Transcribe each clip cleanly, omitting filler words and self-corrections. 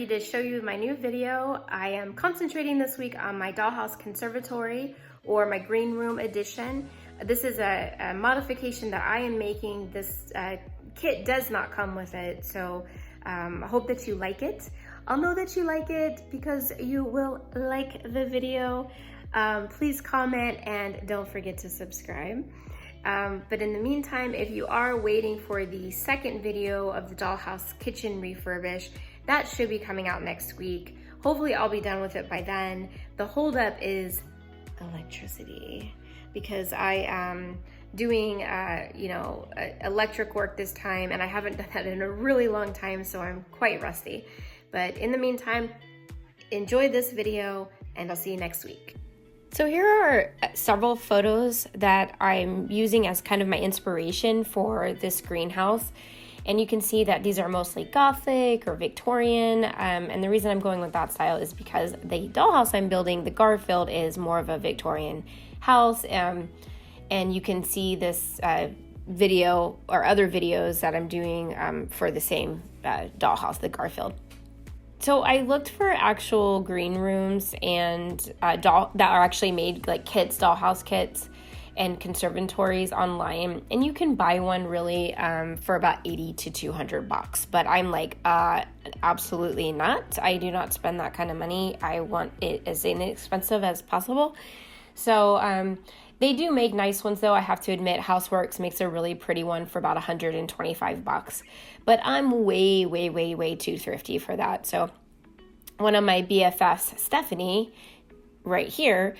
ready to show you my new video. I am concentrating this week on my dollhouse conservatory or my green room edition. This is a modification that I am making. This kit does not come with it, so I hope that you like it. I'll know that you like it because you will like the video. Please comment and don't forget to subscribe. But in the meantime, if you are waiting for the second video of the dollhouse kitchen refurbish, that should be coming out next week. Hopefully I'll be done with it by then. The holdup is electricity because I am doing electric work this time, and I haven't done that in a really long time, so I'm quite rusty. But in the meantime, enjoy this video and I'll see you next week. So here are several photos that I'm using as kind of my inspiration for this greenhouse. And you can see that these are mostly Gothic or Victorian. And the reason I'm going with that style is because the dollhouse I'm building, the Garfield, is more of a Victorian house. And you can see this video or other videos that I'm doing for the same dollhouse, the Garfield. So I looked for actual green rooms and that are actually made like kits, dollhouse kits and conservatories online. And you can buy one really for about $80 to $200. But I'm like, absolutely not. I do not spend that kind of money. I want it as inexpensive as possible. So they do make nice ones though. I have to admit, Houseworks makes a really pretty one for about $125. But I'm way too thrifty for that. So one of my BFFs, Stephanie, right here,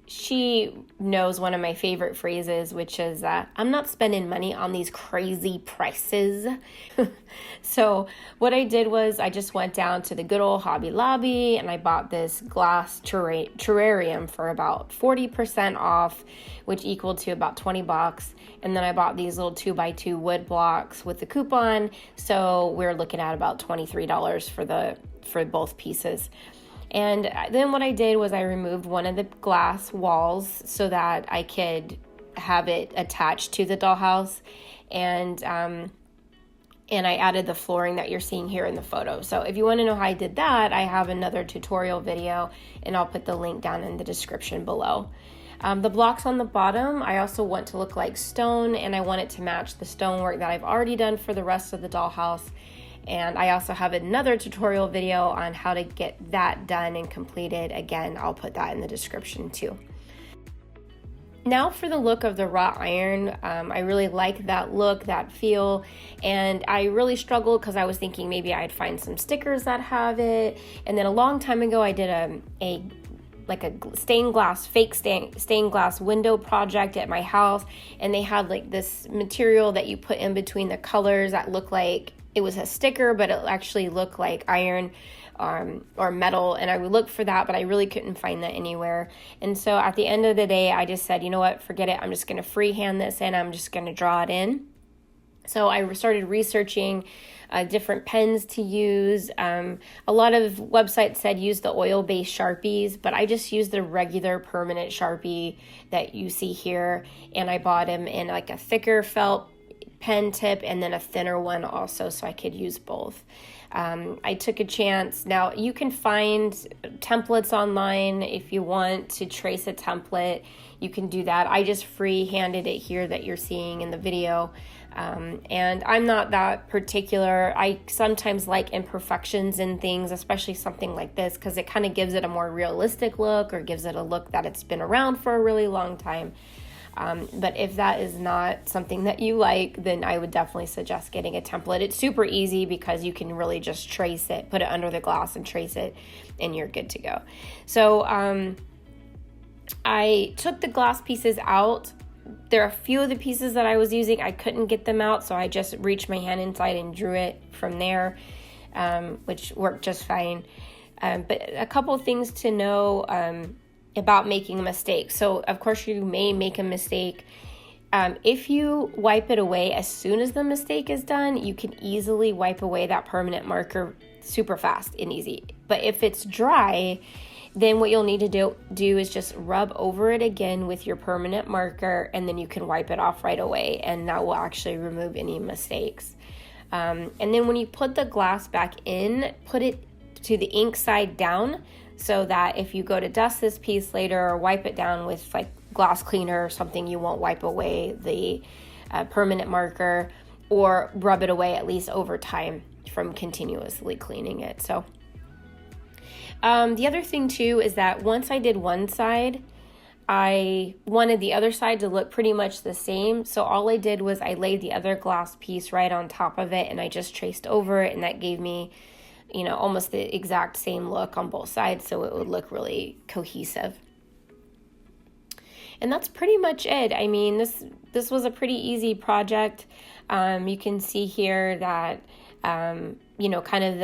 she knows one of my favorite phrases, which is, I'm not spending money on these crazy prices. So what I did was I just went down to the good old Hobby Lobby and I bought this glass terrarium for about 40% off, which equaled to about $20. And then I bought these little 2x2 wood blocks with the coupon. So we're looking at about $23 for both pieces. And then what I did was I removed one of the glass walls so that I could have it attached to the dollhouse. And I added the flooring that you're seeing here in the photo. So if you want to know how I did that, I have another tutorial video and I'll put the link down in the description below. The blocks on the bottom, I also want to look like stone, and I want it to match the stonework that I've already done for the rest of the dollhouse. And I also have another tutorial video on how to get that done and completed. Again, I'll put that in the description too. Now for the look of the wrought iron, I really like that look, that feel, and I really struggled because I was thinking maybe I'd find some stickers that have it. And then a long time ago, I did a fake stained glass window project at my house, and they had like this material that you put in between the colors that looked like it was a sticker, but it actually looked like iron or metal. And I would look for that, but I really couldn't find that anywhere. And so at the end of the day, I just said, you know what, forget it. I'm just going to freehand this in. I'm just going to draw it in. So I started researching different pens to use. A lot of websites said use the oil-based Sharpies, but I just used the regular permanent Sharpie that you see here. And I bought them in like a thicker felt pen tip and then a thinner one also, so I could use both. I took a chance. Now you can find templates online if you want to trace a template. You can do that. I just free-handed it here that you're seeing in the video. And I'm not that particular. I sometimes like imperfections in things, especially something like this, because it kind of gives it a more realistic look or gives it a look that it's been around for a really long time. But if that is not something that you like, then I would definitely suggest getting a template. It's super easy because you can really just trace it, put it under the glass and trace it, and you're good to go. So I took the glass pieces out. There are a few of the pieces that I was using, I couldn't get them out, so I just reached my hand inside and drew it from there, which worked just fine. But a couple things to know about making a mistake. So of course you may make a mistake. If you wipe it away as soon as the mistake is done, you can easily wipe away that permanent marker super fast and easy. But if it's dry, then what you'll need to do is just rub over it again with your permanent marker, and then you can wipe it off right away, and that will actually remove any mistakes. And then when you put the glass back in, put it to the ink side down, so that if you go to dust this piece later or wipe it down with like glass cleaner or something, you won't wipe away the permanent marker, or rub it away at least over time from continuously cleaning it. So the other thing too is that once I did one side, I wanted the other side to look pretty much the same. So all I did was I laid the other glass piece right on top of it, and I just traced over it, and that gave me, you know, almost the exact same look on both sides, so it would look really cohesive. And that's pretty much it. I mean, this was a pretty easy project. You can see here that, you know, kind of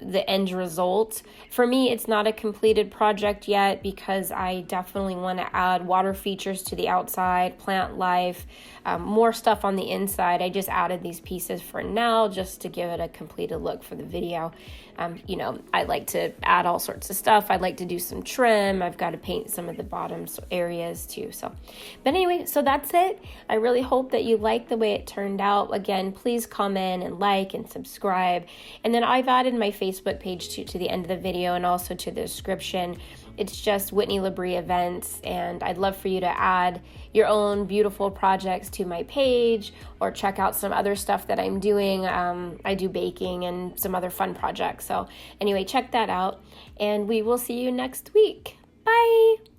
the end result. For me, it's not a completed project yet, because I definitely want to add water features to the outside, plant life, more stuff on the inside. I just added these pieces for now just to give it a completed look for the video. You know, I like to add all sorts of stuff. I'd like to do some trim. I've got to paint some of the bottom areas too. So, but anyway, so that's it. I really hope that you like the way it turned out. Again, please comment and like and subscribe. And then I've added my Facebook page to the end of the video and also to the description. It's just Whitney LaBrie Events, and I'd love for you to add your own beautiful projects to my page, or check out some other stuff that I'm doing. I do baking and some other fun projects. So anyway, check that out, and we will see you next week. Bye!